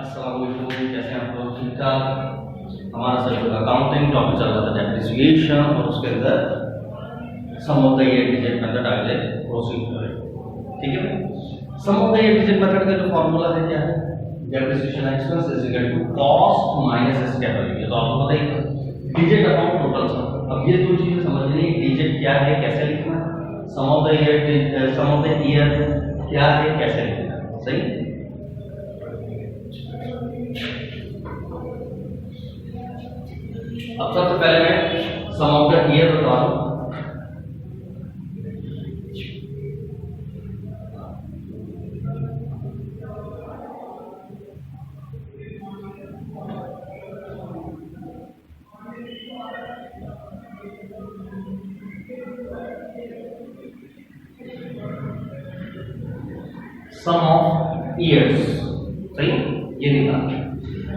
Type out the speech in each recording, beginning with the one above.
अस्सलाम वालेकुम, कैसे हैं आप लोग? ठीक ठाक। हमारा सर अकाउंटिंग टॉपिक चल रहा था, डेप्रिसिएशन, और उसके अंदर sum of the year digit method आगे प्रोसीड करें। ठीक है, sum of the year digit method का जो फॉर्मूला है क्या है? Depreciation expense is equal to cost minus S capital. ये तो आपको पता ही था, डिजिट अपॉन टोटल सम। अब ये दो चीजें समझनी है, डिजिट क्या है, कैसे लिखना है, सम ऑफ द ईयर क्या है, कैसे लिखना है। सही। अब सबसे पहले मैं सम ऑफ द ईयर बता दूं। सम ऑफ ईयर्स, सही, ये निकाल।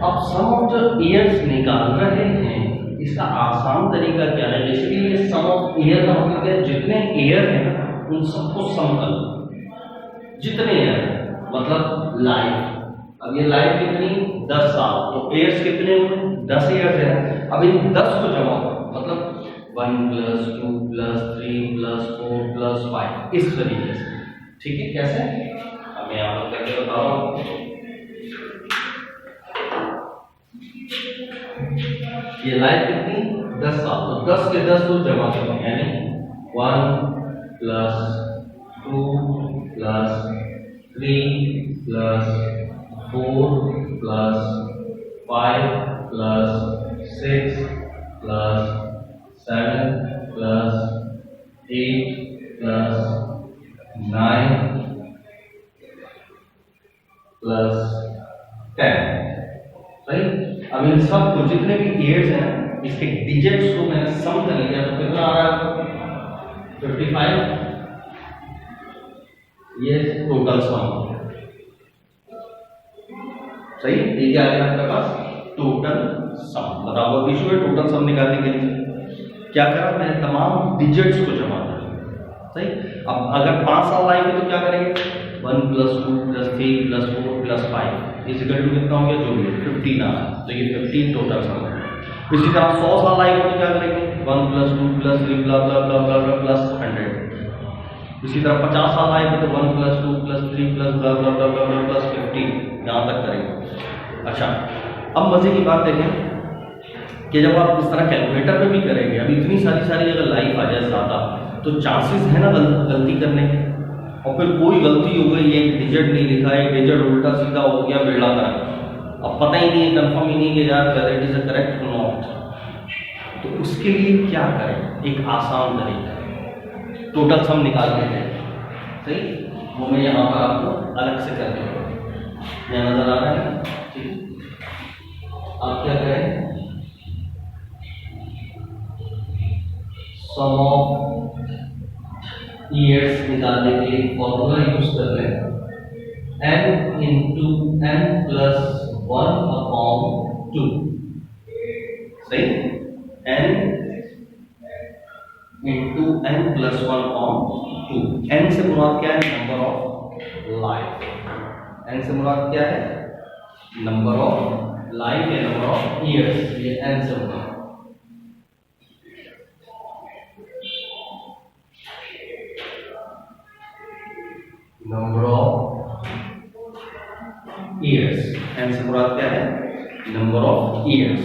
अब सम ऑफ द ईयर्स निकाल रहे हैं, इसका आसान तरीका क्या है? बेसिकली ये सम ऑफ ईयर का मतलब है जितने ईयर है ना उन सबको सम कर लो। जितने ईयर मतलब लाइफ, अब ये लाइफ कितनी, 10 साल, तो ईयर्स कितने हुए, 10 ईयर्स है। अब इन 10 को जमा करो, मतलब 1 + 2 + 3 + 4 + 5, इस तरीके से। ठीक है, कैसे मैं आप लोग करके बता रहा हूं। ये लाइफ कितनी, 10 साल, तो 10 के 10 को जमा करो, यानी 1 + 2 + 3 + 4 + 5 + 6 + 7 + 8 + 9 + 10। सही। अब इन सब को जितने भी ईयर्स हैं इसके डिजिट्स को मैंने सम कर लिया, तो कितना आ रहा है, 55। ये टोटल सम, सही। ये क्या आ गया आपके पास, टोटल सम। बताओ अब इशू है टोटल सम निकालने के लिए क्या करा, मैंने तमाम डिजिट्स को जमा कर लिया। सही। अब अगर 5 साल आएंगे तो क्या करेंगे, 1 + 2 + 3 + 4 + 5 इज इक्वल टू कितना हो गया, जो भी 15 आ, तो ये 15 टोटल सम है। इसी तरह 100 साल आएंगे तो क्या करेंगे, 1 + 2 + 3 bla bla bla bla bla plus 100। इसी तरह 50 साल आएंगे तो 1 + 2 + 3 bla bla bla bla bla plus 50, यहाँ तक करेंगे। अच्छा, अब मजे की बात देखें कि जब आप इस तरह कैलकुलेटर पे भी करेंगे, अब इतनी सारी अगर लाइफ आ जाए ज़्यादा, तो चांसेस है ना गलती करने के। और फिर कोई गलती हो गई, एक डिजिट नहीं लिखा, एक डिजिट उल्टा सीधा हो गया, बेड़ा कर, अब पता ही नहीं है, कंफर्म ही नहीं कि यार वेदर इट इज करेक्ट और नॉट। तो उसके लिए क्या करें, एक आसान तरीका, टोटल सम निकालते हैं। सही, वो मैं यहाँ पर आपको अलग से कर दूँगा, यहाँ नजर आ रहा है। ठीक, आप क्या करें, सम ऑफ ईयर्स निकालने के लिए फॉर्मूला यूज कर लें, n × n + 1/2। सही, n × n + 1/2। n से मुराद क्या है, नंबर ऑफ लाइफ। n से मुराद क्या है, नंबर ऑफ लाइफ या नंबर ऑफ ईयर्स, ये n से मुराद। नंबर ऑफ ईयर्स, n से मुराद क्या है, नंबर ऑफ ईयर्स।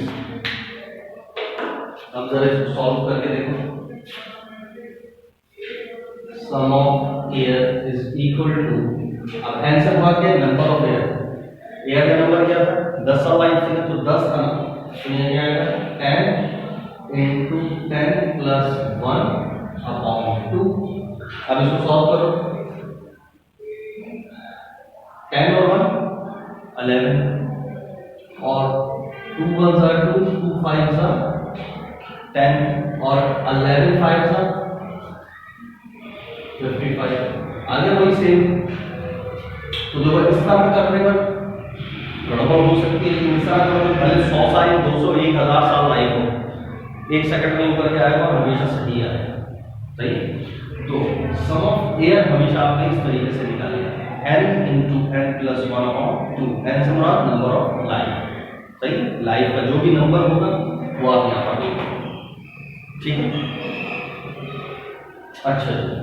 अब जरा इसको सॉल्व करके देखो। Sum of year is equal to, अब n से मुराद क्या है, नंबर ऑफ ईयर। ईयर का नंबर क्या था, 10 साल लाइफ थी ना, तो 10 था ना, तो ये क्या आएगा, 10 × 10 + 1/2। अब इसको सॉल्व करो, 10 और 1 11, और 2 1s are 2, 2 5s are 10, और 11 5s are 55। आगे वही सेम। तो देखो इस तरह करने पर गड़बड़ हो सकती है, लेकिन इस तरह करोगे भले 100 साल 200 1000 साल लाइफ हो, 1 सेकंड में ऊपर क्या आएगा, हमेशा सही आएगा। सही। तो सम ऑफ ईयर हमेशा आपने इस तरीके से निकालेगा। n into n plus 1/2, n से मुराद नंबर ऑफ लाइफ, सही है, लाइफ का जो भी नंबर होगा वो आप यहाँ पर लिखें, ठीक है। अच्छा जी,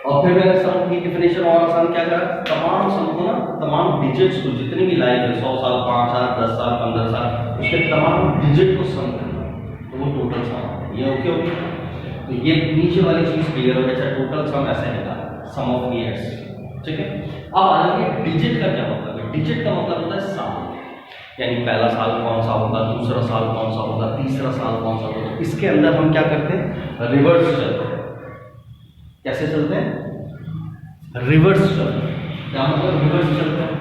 और फिर मैंने सम की डिफिनेशन और आसान क्या करा, तमाम सम को ना, तमाम डिजिट्स को, जितनी भी लाइफ है 100 साल, 5 साल, 10 साल, 15 साल, उसके तमाम डिजिट को सम करना, तो वो टोटल सम, ये ओके ओके। तो ये नीचे वाली चीज क्लियर हो गई। अच्छा, टोटल सम ऐसे निकाला, सम ऑफ ईयर्स, ठीक है। अब आगे डिजिट का क्या मतलब है, डिजिट का मतलब होता है साल, यानी पहला साल कौन सा होगा, दूसरा साल कौन सा होगा, तीसरा साल कौन सा होगा। इसके अंदर हम क्या करते हैं, रिवर्स चलते हैं। कैसे चलते हैं, रिवर्स चलते हैं। क्या मतलब रिवर्स चलते हैं,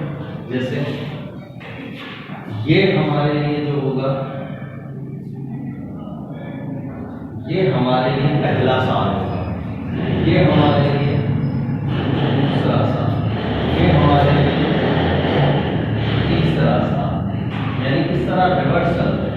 जैसे ये हमारे लिए जो होगा, ये हमारे लिए पहला साल होगा, ये हमारे लिए दूसरा साल, ये हमारे लिए तीसरा साल, यानी इस तरह रिवर्स चलते हैं।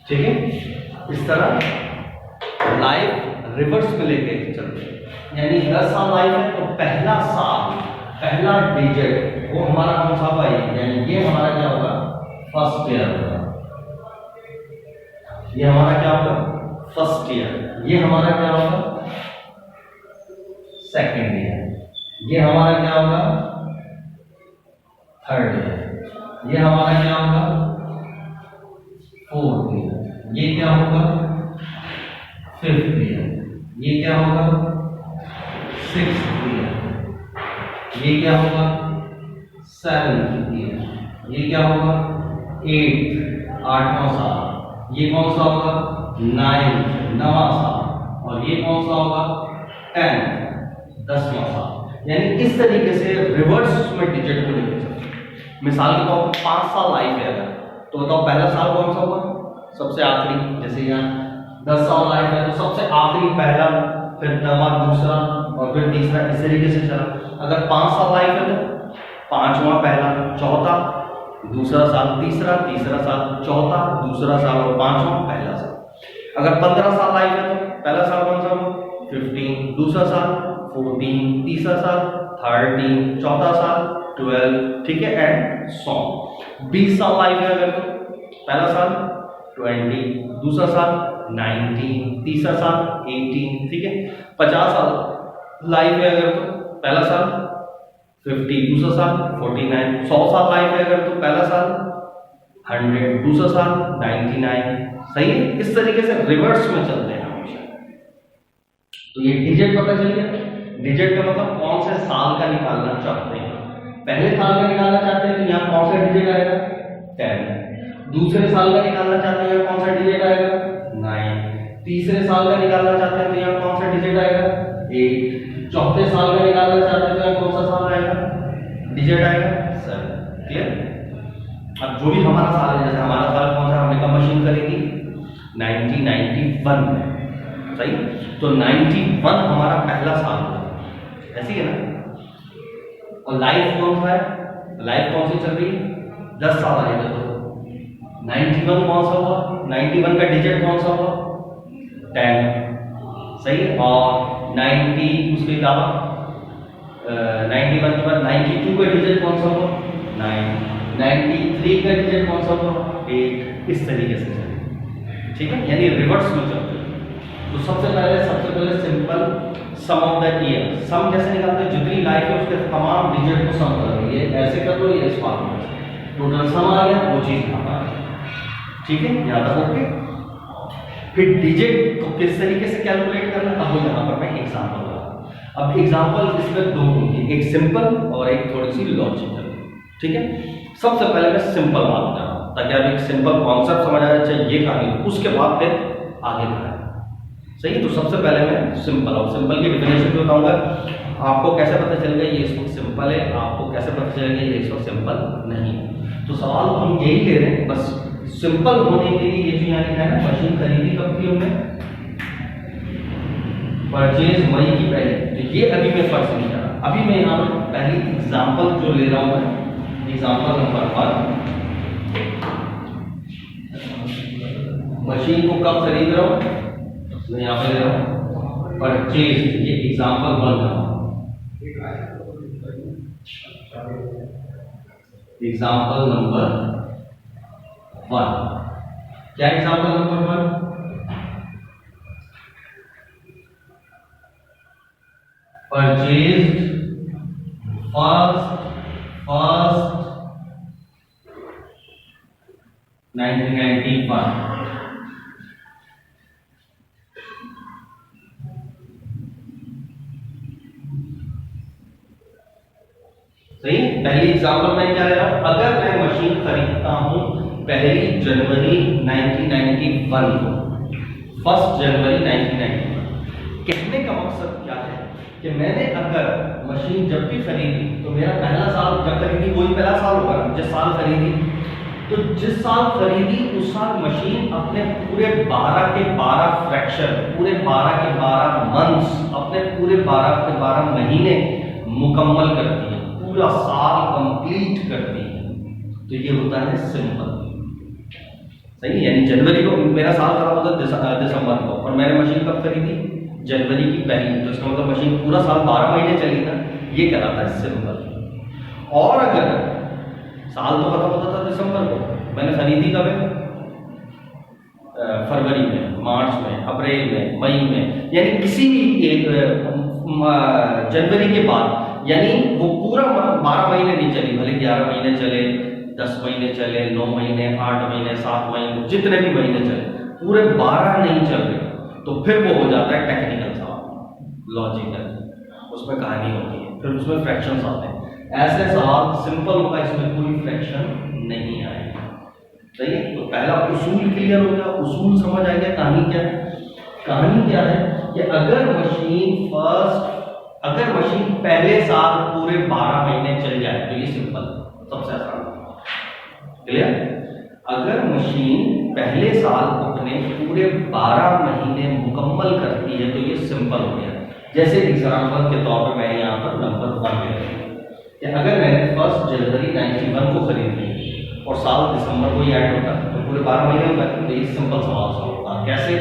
ठीक है, इस तरह लाइफ रिवर्स में लेके चलते हैं। यानी 10 साल लाइफ है तो पहला साल, पहला डिजिट वो हमारा कौन सा होगा, यानी ये हमारा क्या होगा, फर्स्ट ईयर होगा। ये हमारा क्या होगा, फर्स्ट ईयर। ये हमारा क्या होगा, सेकेंड ईयर। ये हमारा क्या होगा, थर्ड ईयर। ये हमारा क्या होगा, फोर्थ ईयर। ये क्या होगा, फिफ्थ ईयर। ये क्या होगा, सिक्स्थ ईयर। ये क्या होगा, सेवंथ ईयर। ये क्या होगा, एट्थ, आठवां साल। ये कौन सा होगा, नाइन्थ, नवां साल। और ये कौन सा होगा, 10th, 10वां साल। यानी इस तरीके से रिवर्स में डिजिट को लेकर चलते हैं। मिसाल के तौर पर 5 साल लाइफ है अगर, तो बताओ पहला साल कौन सा होगा, सबसे आखिरी। जैसे यहाँ 10 साल लाइफ है तो सबसे आखिरी पहला, फिर नवा दूसरा, और फिर तीसरा, इस तरीके से चला। अगर 5 साल लाइफ है तो पांचवा पहला, चौथा दूसरा साल, तीसरा, तीसरा साल, चौथा दूसरा साल, और पांचवा पहला साल। अगर 15 साल लाइफ है तो पहला साल कौन सा होगा, 15, दूसरा साल 14, तीसरा साल 13, चौथा साल 12, ठीक है, एंड सो। 20 साल लाइफ है अगर तो पहला साल 20, दूसरा साल 19, तीसरा साल 18, ठीक है। 50 साल लाइफ है अगर तो पहला साल 50, दूसरा साल 49। 100 साल लाइफ है अगर तो पहला साल 100, दूसरा साल 99, सही है। इस तरीके से रिवर्स में चलते हैं हमेशा। तो ये डिजिट पता चल गया। डिजिट का मतलब कौन से साल का निकालना चाहते हैं। पहले साल का निकालना चाहते हैं तो यहाँ कौन सा डिजिट आएगा, 10। दूसरे साल का निकालना चाहते हैं कौन सा डिजिट आएगा, 9। तीसरे साल का निकालना चाहते हैं तो यहाँ कौन सा डिजिट आएगा, 8। चौथे साल का निकालना चाहते हैं तो यहाँ कौन सा साल आएगा, डिजिट आएगा, 7। क्लियर। अब जो भी हमारा साल है, जैसे हमारा साल कौन सा, हमने कब मशीन करी थी, 1991 में, सही। तो 91 हमारा पहला साल था, ऐसी है ना। और लाइफ कौन सा है, लाइफ कौन सी चल रही है, 10 साल आएगा तो 91 कौन सा हुआ, 91 का डिजिट कौन सा हुआ, 10, सही। और 90 उसके अलावा 91 के बाद 92 का डिजिट कौन सा हुआ, 9। 93 का डिजिट कौन सा हुआ, 8। इस तरीके से चले, ठीक है, यानी रिवर्स में चलते हैं। तो सबसे पहले simple sum of the year. Sum कैसे निकालते हैं, जितनी लाइफ है उसके तमाम डिजिट को सम कर दो। ये ऐसे कर दो, ये इस फॉर्मूले से टोटल सम आ गया, वो चीज यहाँ पर आ गई, ठीक है, यहाँ तक ओके। फिर डिजिट को किस तरीके से कैलकुलेट करना, अब यहाँ पर मैं एग्जांपल दूंगा। अब एग्जांपल इसमें दो होंगे, एक सिंपल और एक थोड़ी सी लॉजिकल, ठीक है। सबसे पहले मैं सिंपल बात कर रहा हूँ ताकि आप एक सिंपल कॉन्सेप्ट समझ आ जाए, ये कहानी, उसके बाद फिर आगे बढ़ाएं, सही। तो सबसे पहले मैं सिंपल, और सिंपल की डिफिनेशन भी बताऊंगा। आपको कैसे पता चलेगा ये इस वक्त सिंपल है, आपको कैसे पता चलेगा ये इस वक्त सिंपल नहीं है। तो सवाल हम यही ले रहे हैं, बस सिंपल होने के लिए। ये जो यहाँ लिखा है ना, मशीन खरीदी कब थी हमने, परचेज मई की पहली, तो ये अभी मैं फर्क नहीं कर रहा। अभी मैं यहाँ पर पहली एग्जाम्पल जो ले रहा हूँ मैं, एग्जाम्पल नंबर 1, मशीन को कब खरीद रहा हूँ, मैं यहाँ पे ले रहा हूँ परचेज, ये एग्जाम्पल 1 का, एग्जाम्पल नंबर 1। क्या एग्जाम्पल नंबर 1? Purchased first 1991। सही। पहली एग्जाम्पल में क्या है, अगर मैं मशीन खरीदता हूं 1 जनवरी 1991 को, 1 जनवरी 1991, कहने का मकसद क्या है कि मैंने अगर मशीन जब भी खरीदी तो मेरा पहला साल जब खरीदी वही पहला साल होगा जिस साल खरीदी, तो जिस साल खरीदी उस साल मशीन अपने पूरे 12 के 12 फ्रैक्शन, पूरे 12 के 12 मंथ्स, अपने पूरे 12 के 12 महीने मुकम्मल करती है, पूरा साल कंप्लीट करती है। तो ये होता है सिंपल। सही। यानी जनवरी को मेरा साल खत्म होता है दिसंबर को, और मैंने मशीन कब खरीदी, जनवरी की पहली, तो इसका मतलब मशीन पूरा साल 12 महीने चली ना, ये कहलाता है सिंपल। और अगर साल तो खत्म होता था दिसंबर को, मैंने खरीदी कब है, फरवरी में, मार्च में, अप्रैल में, मई में, यानी किसी भी एक जनवरी के बाद, यानी वो पूरा 12 महीने नहीं चली, भले 11 महीने चले, 10 महीने चले, 9 महीने, 8 महीने, 7 महीने, जितने भी महीने चले, पूरे 12 नहीं चल रहे, तो फिर वो हो जाता है टेक्निकल सवाल, लॉजिकल, उसमें कहानी होती है, फिर उसमें फ्रैक्शंस आते हैं। ऐसे सवाल सिंपल होगा, इसमें कोई फ्रैक्शन नहीं आएगा। सही है। तो पहला उसूल क्लियर हो गया, उसूल समझ आ गया। कहानी क्या है, कहानी क्या है कि अगर मशीन पहले साल पूरे 12 महीने चल जाए तो ये सिंपल, सबसे आसान। क्लियर। अगर मशीन पहले साल अपने पूरे 12 महीने मुकम्मल करती है तो ये सिंपल हो गया। जैसे एग्जाम्पल के तौर पे मैं यहाँ पर नंबर 1 ले रहा हूँ कि अगर मैंने 1 जनवरी 91 को खरीद ली और साल दिसंबर को ही ऐड होता तो पूरे 12 महीने में, तो ये सिंपल सवाल सॉल्व होता। कैसे?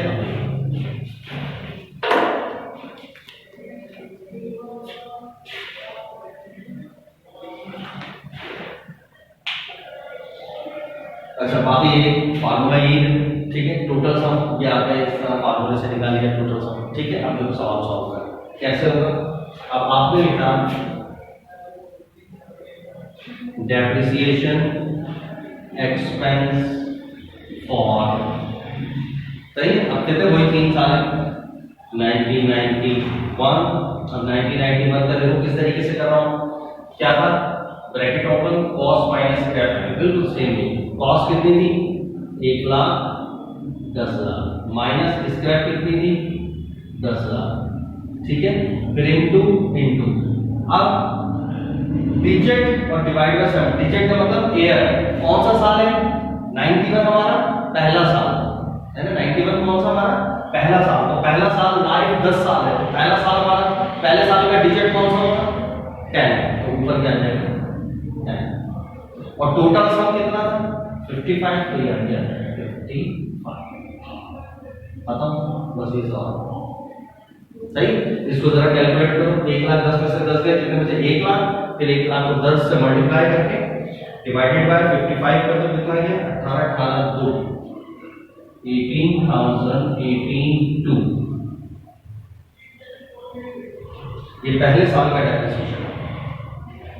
अच्छा, बाकी ये फार्मूला ये, ठीक है, टोटल सम ये आपने इस तरह फार्मूले से निकाल लिया टोटल सम, ठीक है। अब सवाल सॉल्व करें कैसे होगा। अब आपने लिखा डेप्रिसिएशन एक्सपेंस फॉर, सही है। अब कहते हैं वही 3 साल है, 1991, अब 1991 का देखो किस तरीके से कर रहा हूँ, क्या था, bracket open, cost minus scrap value, बिल्कुल सेम ही। कॉस्ट कितनी थी, 1,10,00,000, माइनस स्क्रैप कितनी थी, 10,00,000, ठीक है। फिर इनटू अब डिजिट और डिवाइड बाय 7, डिजिट का मतलब ईयर, कौन सा साल है, 91 हमारा पहला साल है ना, 91 कौन सा हमारा पहला साल, तो पहला साल लाइफ 10 साल है, तो पहला साल हमारा, पहले साल का डिजिट कौन सा होगा, 10, तो ऊपर क्या जाएगा 10, और टोटल सम कितना था 55, तो ये आ गया 55, खत्म, बस ये सवाल। सही। इसको जरा कैलकुलेट करो, 1,10,000 में से 10 गए, कितने बचे, 1,00,000, फिर 1,00,000 को 10 से मल्टीप्लाई करके डिवाइडेड बाय 55 कर दो, कितना गया 18, 18, 2, 18,018, 2, ये पहले साल का डेप्रिसिएशन है,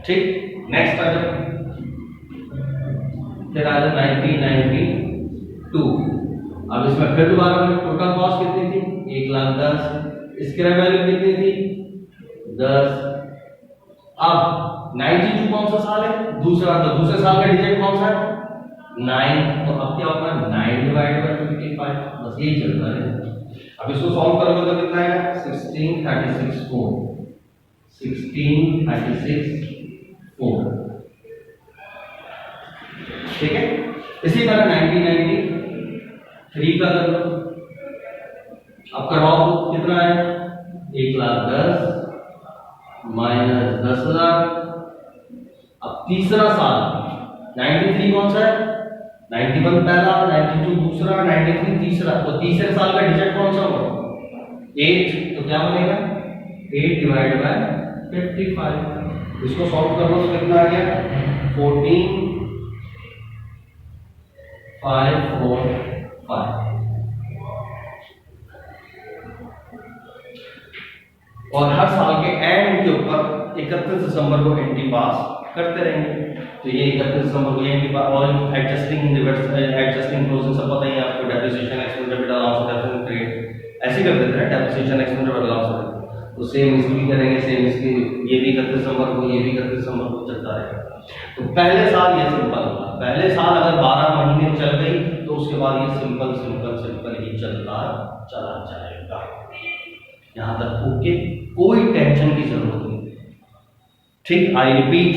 ठीक। नेक्स्ट आ जाओ, फिर आ जाओ 1992, अब इसमें फिर दोबारा टोटल कॉस्ट कितनी थी, 1,10,000, स्क्रैप वैल्यू कितनी थी 10। अब 92 कौन सा साल है, दूसरा, तो दूसरे साल का डिजिट कौन सा है 9, तो अब क्या होगा 9 डिवाइडेड बाय 55, बस यही चलता है। अब इसको सॉल्व करोगे तो कितना आएगा 1636 4, 1636 4, ठीक है। इसी तरह 1993 का कर लो, अब करवाओ कितना है 1,10,000 माइनस 10,000। अब तीसरा साल 93 कौन सा है, 91 पहला, 92 दूसरा, 93 तीसरा, तो तीसरे साल का डिजिट कौन सा होगा 8, तो क्या बनेगा 8 डिवाइड बाय 55। इसको सॉल्व कर लो तो कितना आ गया 14 5 4 5। और हर साल के एंड के ऊपर 31 दिसंबर को एंट्री पास करते रहेंगे। तो ये 31 दिसंबर को एंट्री पास और एडजस्टिंग क्लोजिंग सब पता ही है आपको, depreciation expenditure allowance definite credit ऐसे कर देते हैं, डेप्रिसिएशन एक्सपेंडिचर अलाउंस। तो सेम इसकी भी करेंगे, सेम इसकी ये भी 31 दिसंबर को, ये भी 31 दिसंबर को चलता रहेगा। तो पहले साल ये सिंपल होगा, पहले साल अगर 12 महीने चल गई तो उसके बाद ये सिंपल सिंपल सिंपल ही चलता चला जाएगा। यहां तक ओके, कोई टेंशन की जरूरत नहीं। ठीक, आई रिपीट,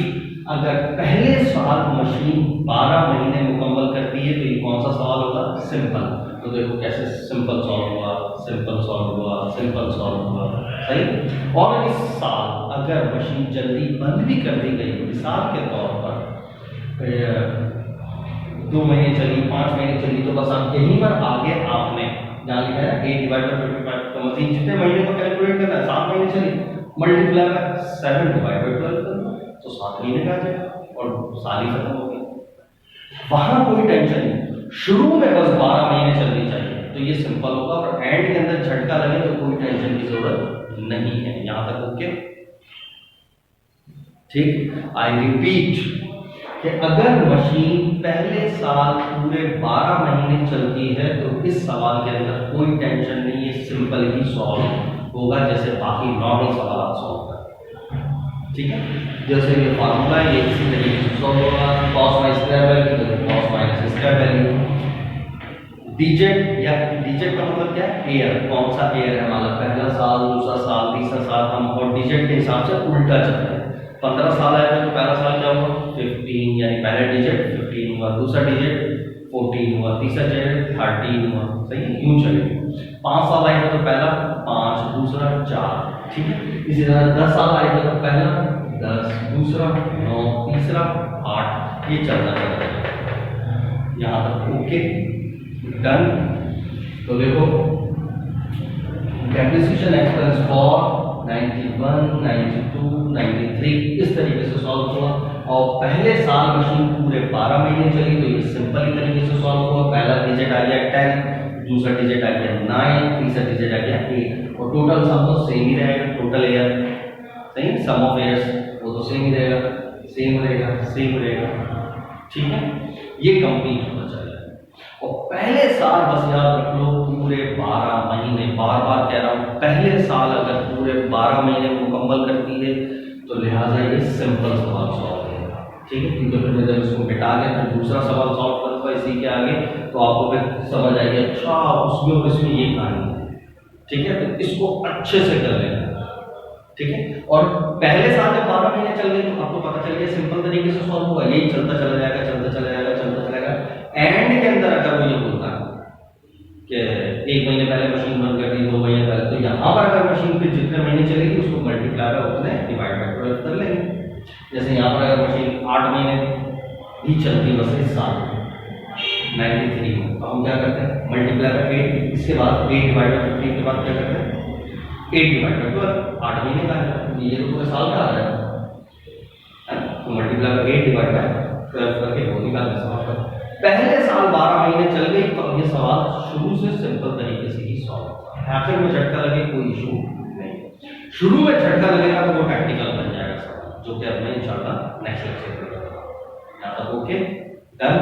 अगर पहले साल मशीन 12 महीने मुकम्मल करती है तो ये कौन सा सवाल होगा सिंपल। तो देखो कैसे सिंपल सॉल्व हुआ, सिंपल सॉल्व हुआ, सिंपल सॉल्व हुआ, सही। और इस साल अगर मशीन जल्दी बंद भी कर दी गई, मिसाल के तौर पर 2 महीने चली, 5 महीने चली, तो बस आप यहीं पर आगे आपने जहाँ लिखा है 8 डिवाइड बाय 55, तो मशीन जितने महीने को कैलकुलेट करना है, 7 महीने चली, मल्टीप्लाई बाय 7 डिवाइड बाय 12 करना, तो 7 महीने का आ जाएगा और साल ही खत्म हो गया। वहां कोई टेंशन नहीं, शुरू में बस 12 महीने चलनी चाहिए तो ये सिंपल होगा, और एंड के अंदर झटका लगे तो कोई टेंशन की जरूरत नहीं है। यहां तक ओके। ठीक, आई रिपीट कि अगर मशीन पहले साल पूरे 12 महीने चलती है तो इस सवाल के अंदर कोई टेंशन नहीं है, सिंपल ही सॉल्व होगा जैसे बाकी नॉर्मल सवाल सॉल्व करते। ठीक है, जैसे ये फार्मूला है, ये इसी तरीके से सॉल्व होगा। कॉस माइनस स्क्वायर वैल्यू तो cos minus square value. Digit या डिजिट का मतलब क्या है, ईयर, कौन सा ईयर है, मतलब पहला साल, दूसरा साल, तीसरा साल, हम और डिजिट के हिसाब से उल्टा चलते हैं। 15 साल आएगा तो पहला साल क्या हुआ 15, यानी पहला डिजिट 15 हुआ, दूसरा डिजिट 14 हुआ, तीसरा डिजिट 13 हुआ, सही, यूं चलेगा। 5 साल आएगा तो पहला 5, दूसरा 4, ठीक है। इसी तरह 10 साल आएगा तो पहला 10, दूसरा 9, तीसरा 8, ये चलता रहेगा। यहाँ तक ओके, डन। तो देखो डेप्रिसिएशन एक्सपेंस फॉर 91, 92, 93 इस तरीके से सॉल्व हुआ। और पहले साल मशीन पूरे 12 महीने चली तो ये सिंपल ही तरीके से सॉल्व हुआ। पहला डिजिट आ गया 10, दूसरा डिजिट आ गया 9, तीसरा डिजिट आ गया 8, और टोटल सम तो सेम ही रहेगा, टोटल ईयर, सही, सम ऑफ ईयर्स वो तो सेम ही रहेगा, सेम रहेगा, सेम रहेगा। ठीक है, ये कंप्लीट होना चाहिए। और पहले साल बस याद रख लो पूरे 12 महीने, बार बार कह रहा हूं, पहले साल अगर पूरे 12 महीने मुकम्मल करती है तो लिहाजा ये सिंपल सवाल सॉल्व करेगा। ठीक है, क्योंकि फिर मैं जब इसको मिटा के फिर दूसरा सवाल सॉल्व करूंगा इसी के आगे तो आपको फिर समझ आएगी अच्छा उसमें और इसमें ये कहानी है। ठीक है, तो इसको अच्छे से कर लेना। ठीक है, और पहले साल जब 12 महीने चल गए तो आपको पता चल गया सिंपल तरीके से सॉल्व होगा, यही चलता चला जाएगा, चलता चला जाएगा, चलता चलेगा। एंड के अंदर अगर वो ये बोलता है कि 1 महीने पहले मशीन बंद कर दी, 2 महीने पहले, तो यहाँ पर अगर मशीन फिर जितने महीने चलेगी उसको मल्टीप्लाई बाय उतने डिवाइड बाय 12 कर लेंगे। जैसे यहाँ पर अगर मशीन 8 महीने ही चलती बस इस साल 93 में, तो हम क्या करते हैं मल्टीप्लाई बाय 8, इसके बाद 8 डिवाइड बाय 15 के बाद क्या करते हैं 8 डिवाइड बाय 12, 8 महीने का है, ये तो पूरे साल का आ जाएगा। तो मल्टीप्लाई बाय 8 डिवाइड बाय 12 करके वो निकाल सकते हैं। पहले साल 12 महीने चल गई तो ये सवाल शुरू से सिंपल तरीके से ही सॉल्व होगा। आखिर में झटका लगे कोई इशू नहीं, शुरू में झटका लगेगा तो वो प्रैक्टिकल बन जाएगा सवाल, जो कि अब मैं इंशाल्लाह नेक्स्ट लेक्चर में करूंगा। यहाँ तक ओके, डन।